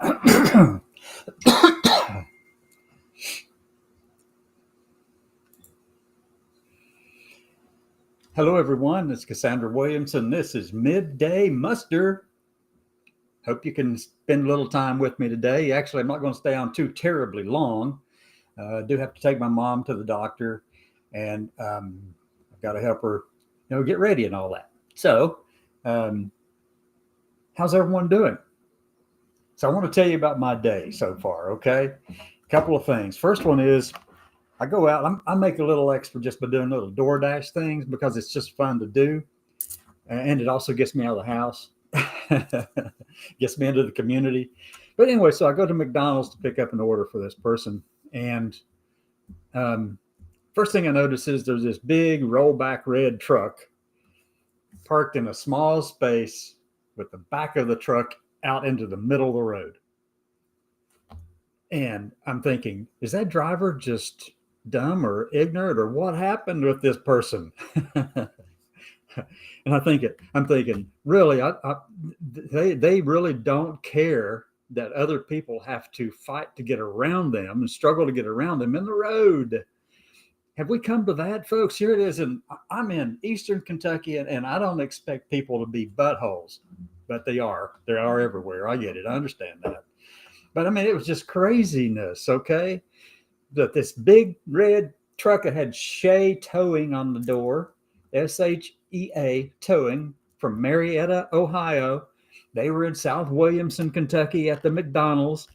Hello, everyone. It's Cassandra Williamson. This is Midday Muster. Hope you can spend a little time with me today. Actually, I'm not going to stay on too terribly long. I do have to take my mom to the doctor, and I've got to help her, get ready and all that. So, how's everyone doing? So, I want to tell you about my day so far. Okay, a couple of things. First one is I go out. I make a little extra just by doing little DoorDash things because it's just fun to do, and it also gets me out of the house, gets me into the community. But anyway, so I go to McDonald's to pick up an order for this person, and first thing I notice is there's this big rollback red truck parked in a small space with the back of the truck out into the middle of the road. And I'm thinking, is that driver just dumb or ignorant, or what happened with this person? And I'm thinking, really, they really don't care that other people have to fight to get around them and struggle to get around them in the road. Have we come to that, folks? Here it is, and I'm in Eastern Kentucky, and I don't expect people to be buttholes, but they are. They are everywhere. I get it. I understand that. But I mean, it was just craziness, okay? That this big red truck that had Shea Towing on the door, SHEA Towing, from Marietta, Ohio. They were in South Williamson, Kentucky at the McDonald's,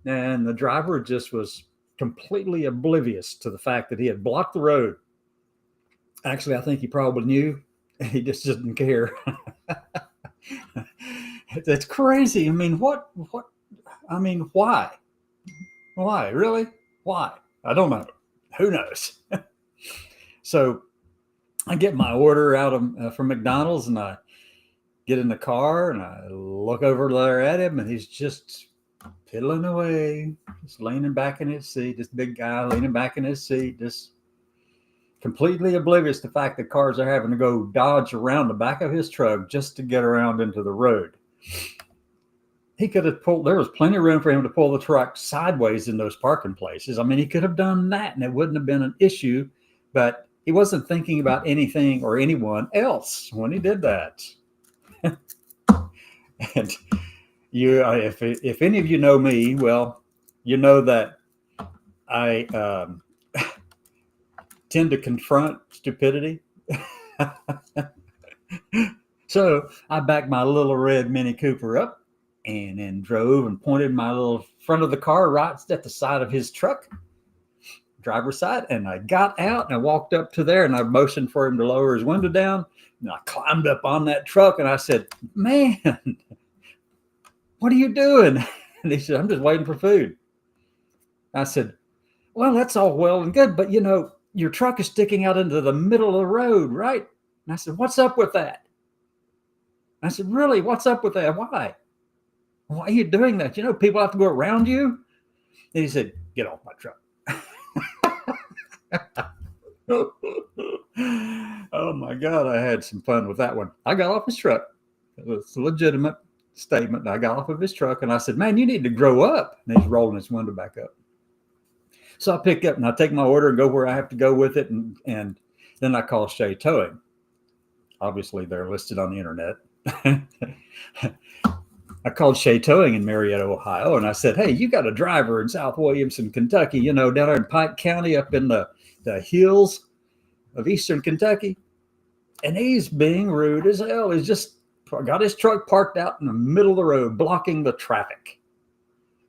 and the driver just was completely oblivious to the fact that he had blocked the road. Actually, I think he probably knew. He just didn't care. That's crazy. I mean, what? I mean, why? Why? Really? Why? I don't know. Who knows? So I get my order out of from McDonald's, and I get in the car and I look over there at him, and he's just piddling away, just leaning back in his seat. This big guy leaning back in his seat, just completely oblivious to the fact that cars are having to go dodge around the back of his truck just to get around into the road. He could have there was plenty of room for him to pull the truck sideways in those parking places. I mean, he could have done that and it wouldn't have been an issue, but he wasn't thinking about anything or anyone else when he did that. And if any of you know me, well, you know that I tend to confront stupidity. So I backed my little red Mini Cooper up, and then drove and pointed my little front of the car right at the side of his truck, driver's side. And I got out and I walked up to there, and I motioned for him to lower his window down. And I climbed up on that truck and I said, "Man, what are you doing?" And he said, "I'm just waiting for food." I said, "Well, that's all well and good, but your truck is sticking out into the middle of the road, right?" And I said, "What's up with that?" I said, "Really, what's up with that? Why? Why are you doing that? People have to go around you." And he said, "Get off my truck." Oh my God, I had some fun with that one. I got off his truck. It was a legitimate statement. I got off of his truck and I said, "Man, you need to grow up." And he's rolling his window back up. So I pick up and I take my order and go where I have to go with it. And then I call Shea Towing. Obviously, they're listed on the internet. I called Shea Towing in Marietta, Ohio, and I said, "Hey, you got a driver in South Williamson, Kentucky, down there in Pike County up in the hills of Eastern Kentucky?" And he's being rude as hell. He's just got his truck parked out in the middle of the road, blocking the traffic.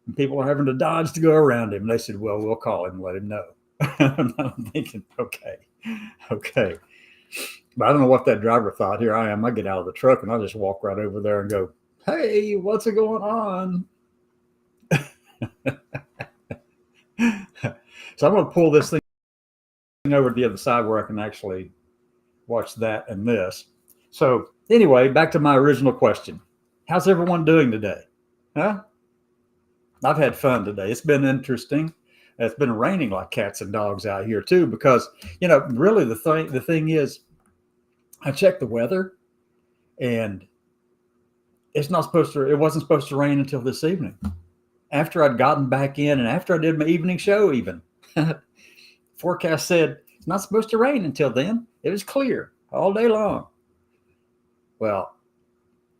And people are having to dodge to go around him. And they said, "Well, we'll call him and let him know." And I'm thinking, okay. But I don't know what that driver thought. Here I am. I get out of the truck and I just walk right over there and go, "Hey, what's going on?" So I'm going to pull this thing over to the other side where I can actually watch that and this. So anyway, back to my original question. How's everyone doing today? Huh? I've had fun today. It's been interesting. It's been raining like cats and dogs out here too, because, really the thing is, I checked the weather, and it wasn't supposed to rain until this evening. after I'd gotten back in and after I did my evening show even. Forecast said it's not supposed to rain until then. It was clear all day long. Well,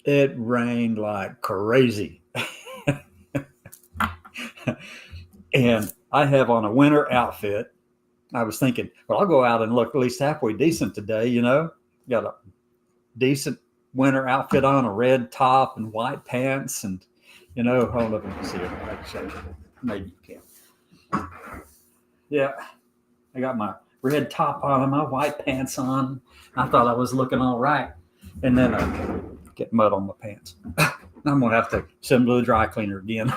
it rained like crazy. And I have on a winter outfit. I was thinking, well, I'll go out and look at least halfway decent today, you know. Got a decent winter outfit on, a red top and white pants, and you know, hold up, you can see it. Maybe you can. Yeah, I got my red top on and my white pants on. I thought I was looking all right, and then I get mud on my pants. I'm gonna have to send them to the dry cleaner again.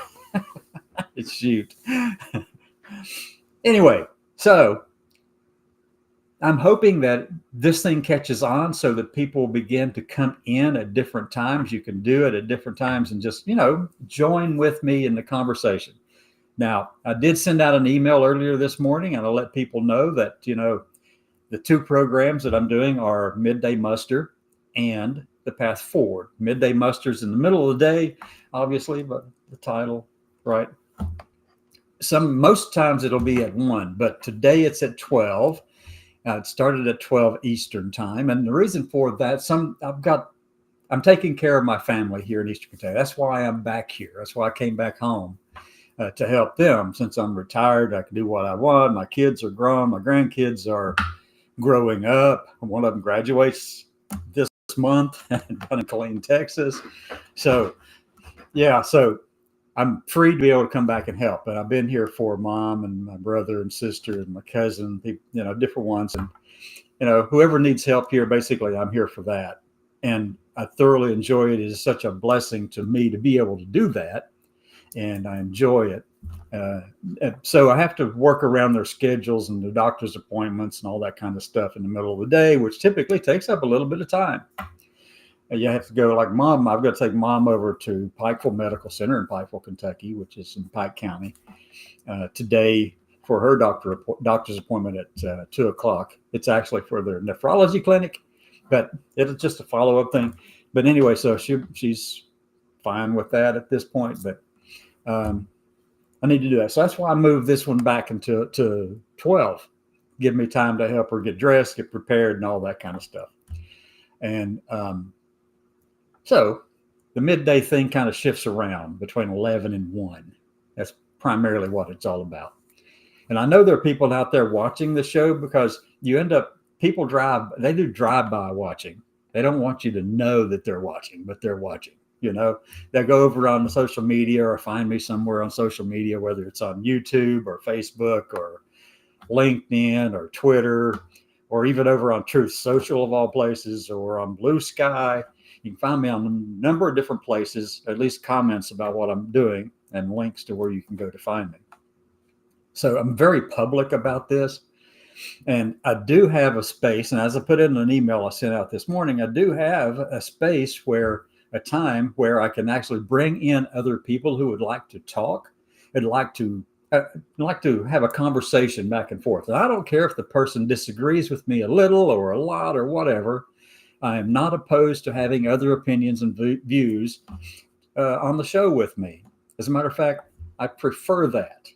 Shoot. Anyway, so I'm hoping that this thing catches on so that people begin to come in at different times. You can do it at different times and just, you know, join with me in the conversation. Now, I did send out an email earlier this morning, and I'll let people know that, you know, the two programs that I'm doing are Midday Muster and The Path Forward. Midday Muster's in the middle of the day, obviously, but the title, right? Most times it'll be at 1, but today it's at 12. It started at 12 Eastern time. And the reason for that, I'm taking care of my family here in Eastern Kentucky. That's why I'm back here. That's why I came back home to help them. Since I'm retired, I can do what I want. My kids are grown. My grandkids are growing up. One of them graduates this month down in Killeen, Texas. So, yeah, so I'm free to be able to come back and help. And I've been here for mom and my brother and sister and my cousin, people, you know, different ones. And, you know, whoever needs help here, basically, I'm here for that. And I thoroughly enjoy it. It is such a blessing to me to be able to do that. And I enjoy it. So I have to work around their schedules and the doctor's appointments and all that kind of stuff in the middle of the day, which typically takes up a little bit of time. You have to go, like mom, I've got to take mom over to Pikeville Medical Center in Pikeville, Kentucky, which is in Pike County, today for her doctor's appointment at 2 o'clock. It's actually for their nephrology clinic, but it's just a follow-up thing. But anyway, so she's fine with that at this point, but I need to do that. So that's why I moved this one back to 12, give me time to help her get dressed, get prepared, and all that kind of stuff. And so the midday thing kind of shifts around between 11 and 1. That's primarily what it's all about. And I know there are people out there watching the show because people they do drive-by watching. They don't want you to know that they're watching, but they're watching. You know, they'll go over on the social media or find me somewhere on social media, whether it's on YouTube or Facebook or LinkedIn or Twitter, or even over on Truth Social of all places, or on Blue Sky. You can find me on a number of different places, at least comments about what I'm doing and links to where you can go to find me. So I'm very public about this. And I do have a space, and as I put in an email I sent out this morning, I do have a space a time where I can actually bring in other people who would like to talk, and like to have a conversation back and forth. And I don't care if the person disagrees with me a little or a lot or whatever. I am not opposed to having other opinions and views on the show with me. As a matter of fact, I prefer that.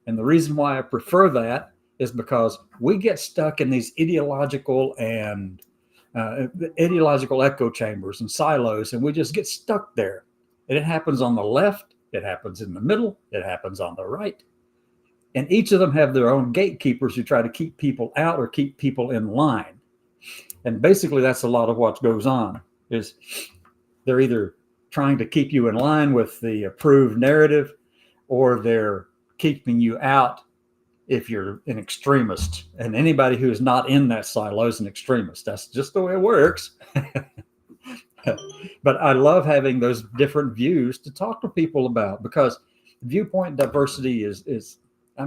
And the reason why I prefer that is because we get stuck in these ideological echo chambers and silos, and we just get stuck there. And it happens on the left, it happens in the middle, it happens on the right. And each of them have their own gatekeepers who try to keep people out or keep people in line. And basically that's a lot of what goes on, is they're either trying to keep you in line with the approved narrative, or they're keeping you out if you're an extremist. And anybody who is not in that silo is an extremist. That's just the way it works. But I love having those different views to talk to people about, because viewpoint diversity is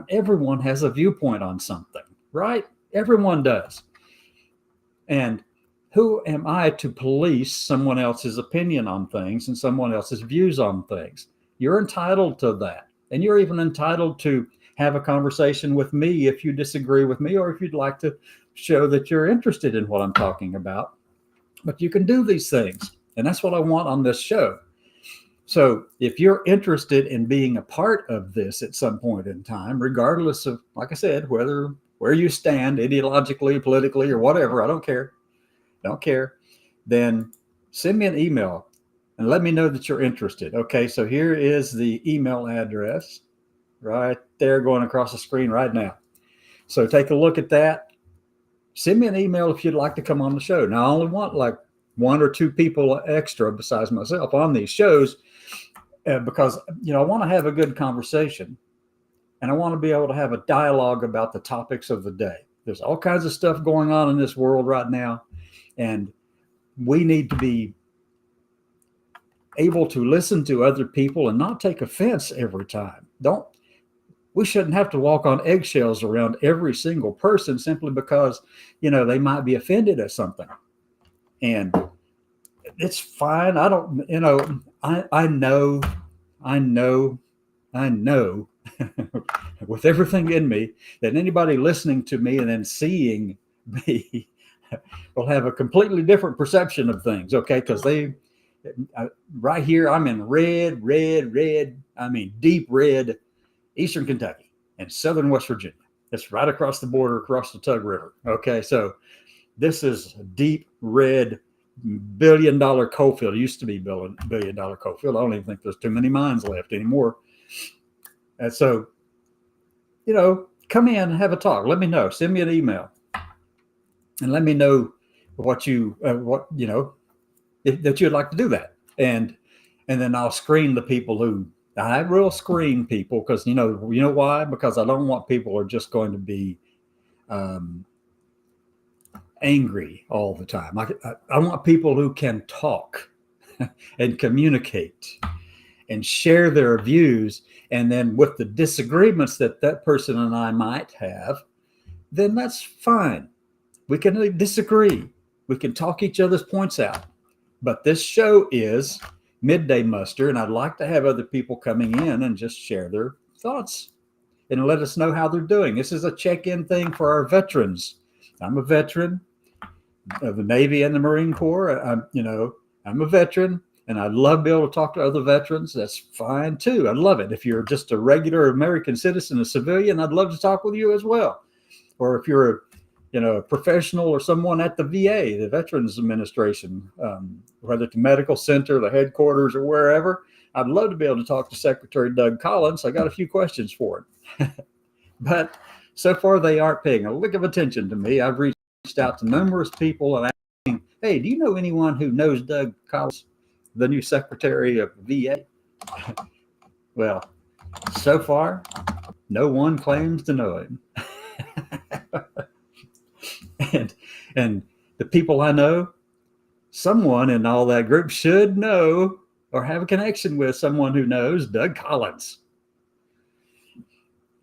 everyone has a viewpoint on something, right? Everyone does. And who am I to police someone else's opinion on things and someone else's views on things? You're entitled to that. And you're even entitled to have a conversation with me if you disagree with me, or if you'd like to show that you're interested in what I'm talking about. But you can do these things. And that's what I want on this show. So if you're interested in being a part of this at some point in time, regardless of, like I said, where you stand ideologically, politically, or whatever, I don't care, then send me an email and let me know that you're interested. Okay, so here is the email address right there going across the screen right now. So take a look at that. Send me an email if you'd like to come on the show. Now, I only want like 1 or 2 people extra besides myself on these shows because, I want to have a good conversation and I want to be able to have a dialogue about the topics of the day. There's all kinds of stuff going on in this world right now, and we need to be able to listen to other people and not take offense every time. We shouldn't have to walk on eggshells around every single person simply because, they might be offended at something. And it's fine. I don't, I know with everything in me that anybody listening to me and then seeing me will have a completely different perception of things. Okay. Because right here, I'm in red, deep red, Eastern Kentucky and Southern West Virginia. It's right across the border, across the Tug River. Okay, so this is a deep red billion-dollar coal field. It used to be billion-dollar coal field. I don't even think there's too many mines left anymore. And so, come in and have a talk. Let me know. Send me an email, and let me know that you'd like to do that. And then I'll screen the people who. I will screen people because you know why? Because I don't want people who are just going to be angry all the time. I want people who can talk and communicate and share their views. And then with the disagreements that person and I might have, then that's fine. We can disagree. We can talk each other's points out. But this show is Midday Muster, and I'd like to have other people coming in and just share their thoughts and let us know how they're doing. This is a check-in thing for our veterans. I'm a veteran of the Navy and the Marine Corps. I'm a veteran, and I'd love to be able to talk to other veterans. That's fine too. I'd love it. If you're just a regular American citizen, a civilian, I'd love to talk with you as well. Or if you're a professional or someone at the VA, the Veterans Administration, whether it's the medical center, the headquarters, or wherever, I'd love to be able to talk to Secretary Doug Collins. I got a few questions for him. But so far, they aren't paying a lick of attention to me. I've reached out to numerous people and asking, hey, do you know anyone who knows Doug Collins, the new Secretary of VA? Well, so far, no one claims to know him. And the people I know, someone in all that group should know or have a connection with someone who knows Doug Collins.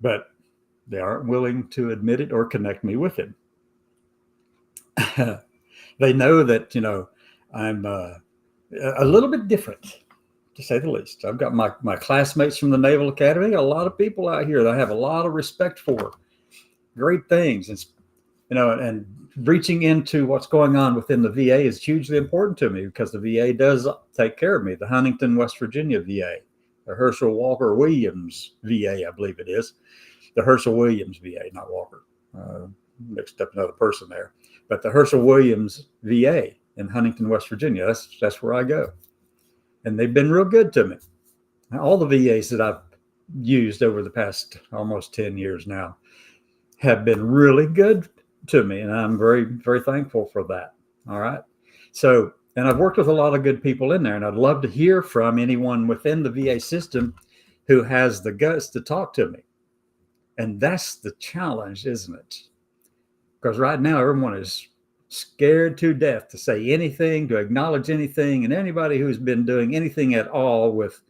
But they aren't willing to admit it or connect me with him. They know that, I'm a little bit different, to say the least. I've got my classmates from the Naval Academy, a lot of people out here that I have a lot of respect for. Great things. And reaching into what's going on within the VA is hugely important to me because the VA does take care of me. The Huntington, West Virginia VA, the Herschel Walker Williams VA, I believe it is. The Herschel Williams VA, not Walker. Mixed up another person there. But the Herschel Williams VA in Huntington, West Virginia, that's where I go. And they've been real good to me. All the VAs that I've used over the past almost 10 years now have been really good to me, and I'm very, very thankful for that. All right. So, and I've worked with a lot of good people in there, and I'd love to hear from anyone within the VA system who has the guts to talk to me. And that's the challenge, isn't it? Because right now, everyone is scared to death to say anything, to acknowledge anything, and anybody who's been doing anything at all with,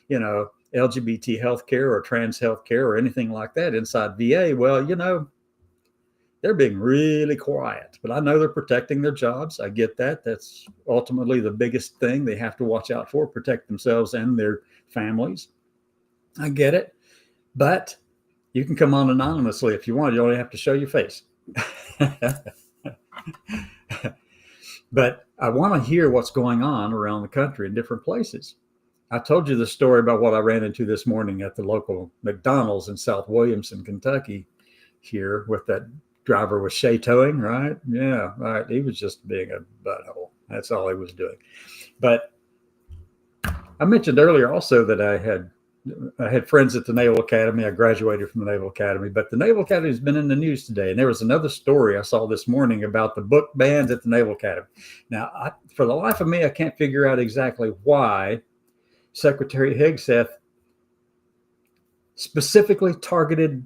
LGBT healthcare or trans healthcare or anything like that inside VA, well, they're being really quiet, but I know they're protecting their jobs. I get that. That's ultimately the biggest thing they have to watch out for, protect themselves and their families. I get it. But you can come on anonymously if you want. You only have to show your face. But I want to hear what's going on around the country in different places. I told you the story about what I ran into this morning at the local McDonald's in South Williamson, Kentucky, here with that driver with Shay towing, right? Yeah, right. He was just being a butthole. That's all he was doing. But I mentioned earlier also that I had friends at the Naval Academy. I graduated from the Naval Academy, but the Naval Academy has been in the news today. And there was another story I saw this morning about the book bans at the Naval Academy. Now, for the life of me, I can't figure out exactly why Secretary Hegseth specifically targeted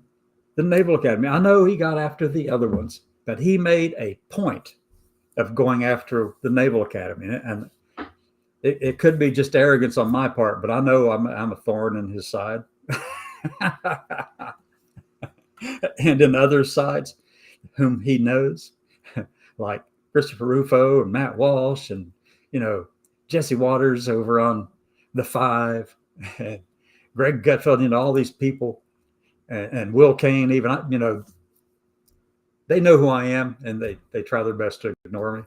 the Naval Academy. I know he got after the other ones, but he made a point of going after the Naval Academy. And it could be just arrogance on my part, but I know I'm a thorn in his side. And in other sides whom he knows, like Christopher Rufo and Matt Walsh and, Jesse Waters over on The Five, and Greg Gutfeld, all these people, and Will Kane, even, they know who I am, and they try their best to ignore me.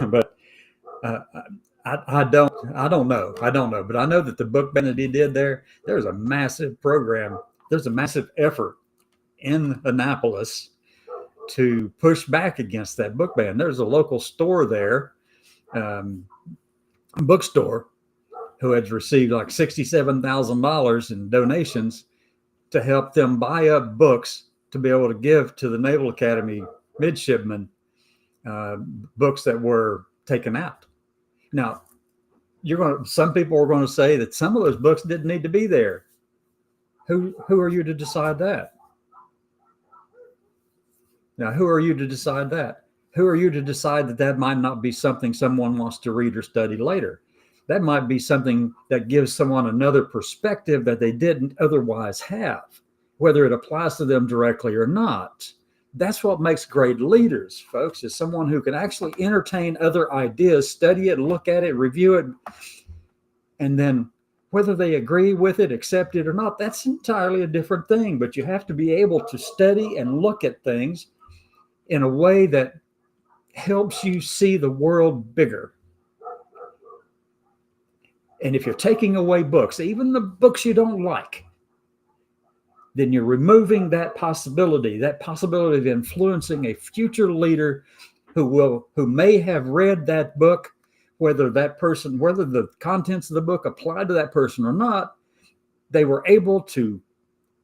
but I don't know, but I know that the book ban that he did there's a massive program, there's a massive effort in Annapolis to push back against that book ban. There's a local store there, bookstore, who had received like $67,000 in donations to help them buy up books to be able to give to the Naval Academy midshipmen, books that were taken out. Now, some people are going to say that some of those books didn't need to be there. Who are you to decide that? Now, who are you to decide that? Who are you to decide that might not be something someone wants to read or study later? That might be something that gives someone another perspective that they didn't otherwise have, whether it applies to them directly or not. That's what makes great leaders, folks, is someone who can actually entertain other ideas, study it, look at it, review it, and then whether they agree with it, accept it or not, that's entirely a different thing. But you have to be able to study and look at things in a way that helps you see the world bigger. And if you're taking away books, even the books you don't like, then you're removing that possibility of influencing a future leader who may have read that book, whether the contents of the book apply to that person or not. They were able to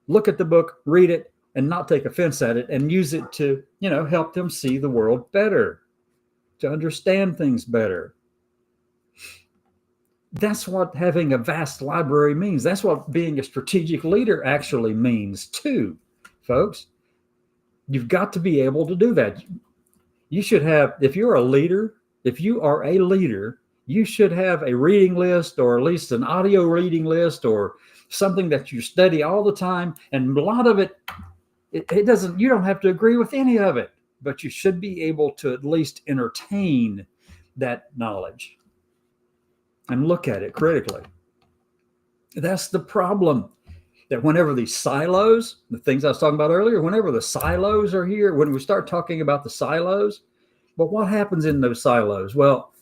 look at the book, read it, and not take offense at it, and use it to, help them see the world better, to understand things better. That's what having a vast library means. That's what being a strategic leader actually means too, folks. You've got to be able to do that. You should have, if you are a leader, you should have a reading list, or at least an audio reading list, or something that you study all the time. And a lot of it you don't have to agree with any of it, but you should be able to at least entertain that knowledge and look at it critically. That's the problem, that whenever these silos, the things I was talking about earlier, whenever the silos are here, when we start talking about the silos, but what happens in those silos? Well,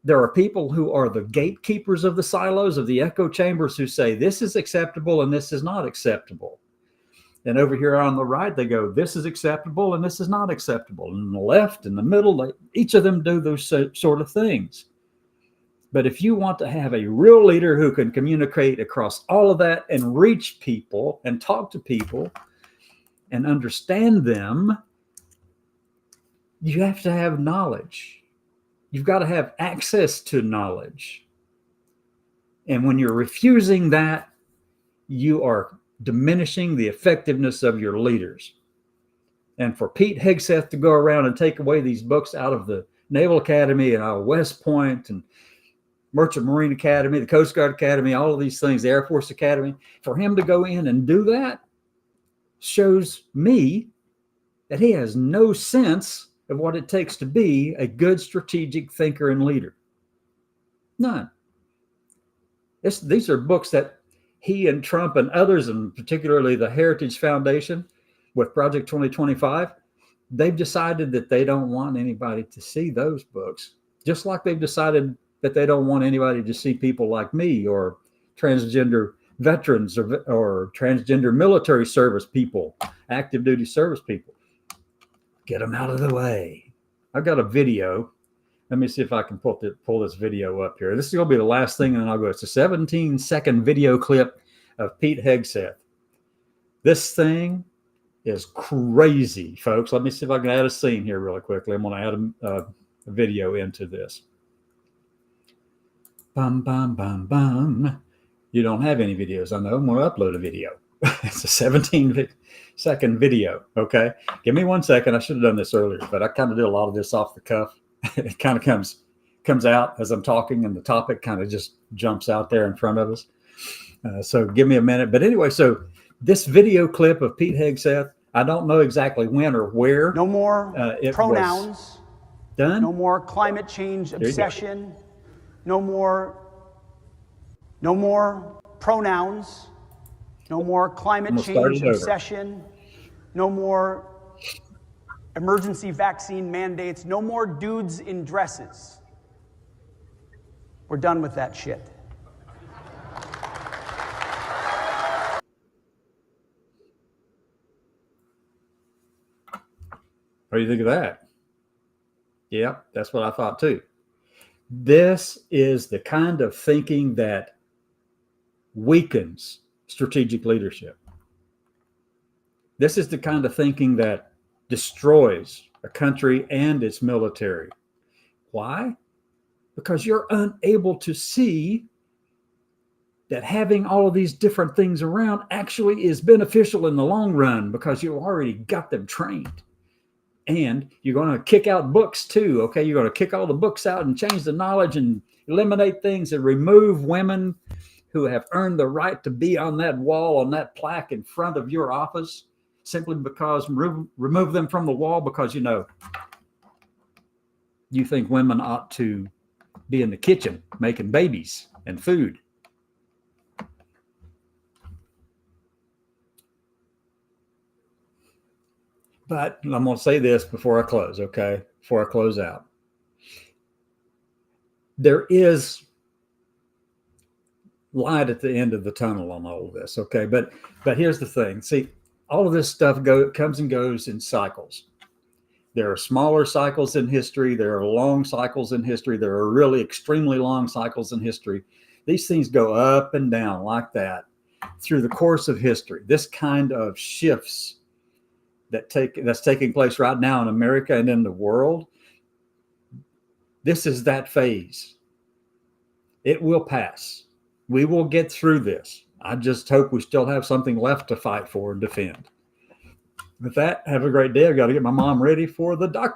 there are people who are the gatekeepers of the silos, of the echo chambers, who say this is acceptable and this is not acceptable. And over here on the right, they go, this is acceptable and this is not acceptable. And on the left and the middle, each of them do those sort of things. But if you want to have a real leader who can communicate across all of that and reach people and talk to people and understand them, you have to have knowledge. You've got to have access to knowledge. And when you're refusing that, you are diminishing the effectiveness of your leaders. And for Pete Hegseth to go around and take away these books out of the Naval Academy and out of West Point and Merchant Marine Academy, the Coast Guard Academy, all of these things, the Air Force Academy, for him to go in and do that shows me that he has no sense of what it takes to be a good strategic thinker and leader. None. These are books that he and Trump and others, and particularly the Heritage Foundation with Project 2025, they've decided that they don't want anybody to see those books. Just like they've decided that they don't want anybody to see people like me or transgender veterans or transgender military service people, active duty service people. Get them out of the way. I've got a video. Let me see if I can pull this video up here. This is going to be the last thing, and then I'll go. It's a 17-second video clip of Pete Hegseth. This thing is crazy, folks. Let me see if I can add a scene here really quickly. I'm going to add a video into this. Bum, bum, bum, bum. You don't have any videos. I know. I'm going to upload a video. It's a 17-second video. Okay. Give me 1 second. I should have done this earlier, but I kind of did a lot of this off the cuff. It kind of comes out as I'm talking, and the topic kind of just jumps out there in front of us. So give me a minute. But anyway, so this video clip of Pete Hegseth, I don't know exactly when or where. No more pronouns. Done. No more climate change obsession. No more pronouns. No more climate change obsession. No more emergency vaccine mandates. No more dudes in dresses. We're done with that shit. What do you think of that? Yeah, that's what I thought too. This is the kind of thinking that weakens strategic leadership. This is the kind of thinking that destroys a country and its military. Why? Because you're unable to see that having all of these different things around actually is beneficial in the long run, because you already got them trained. And you're going to kick out books too. Okay. You're going to kick all the books out and change the knowledge and eliminate things and remove women who have earned the right to be on that wall, on that plaque in front of your office, simply because remove them from the wall because, you know, you think women ought to be in the kitchen making babies and food. But I'm going to say this before I close, okay? Before I close out. There is light at the end of the tunnel on all of this, okay? But here's the thing. See, all of this stuff comes and goes in cycles. There are smaller cycles in history. There are long cycles in history. There are really extremely long cycles in history. These things go up and down like that through the course of history. This kind of shifts that's taking place right now in America and in the world. This is that phase. It will pass. We will get through this. I just hope we still have something left to fight for and defend. With that, have a great day. I've got to get my mom ready for the doctor.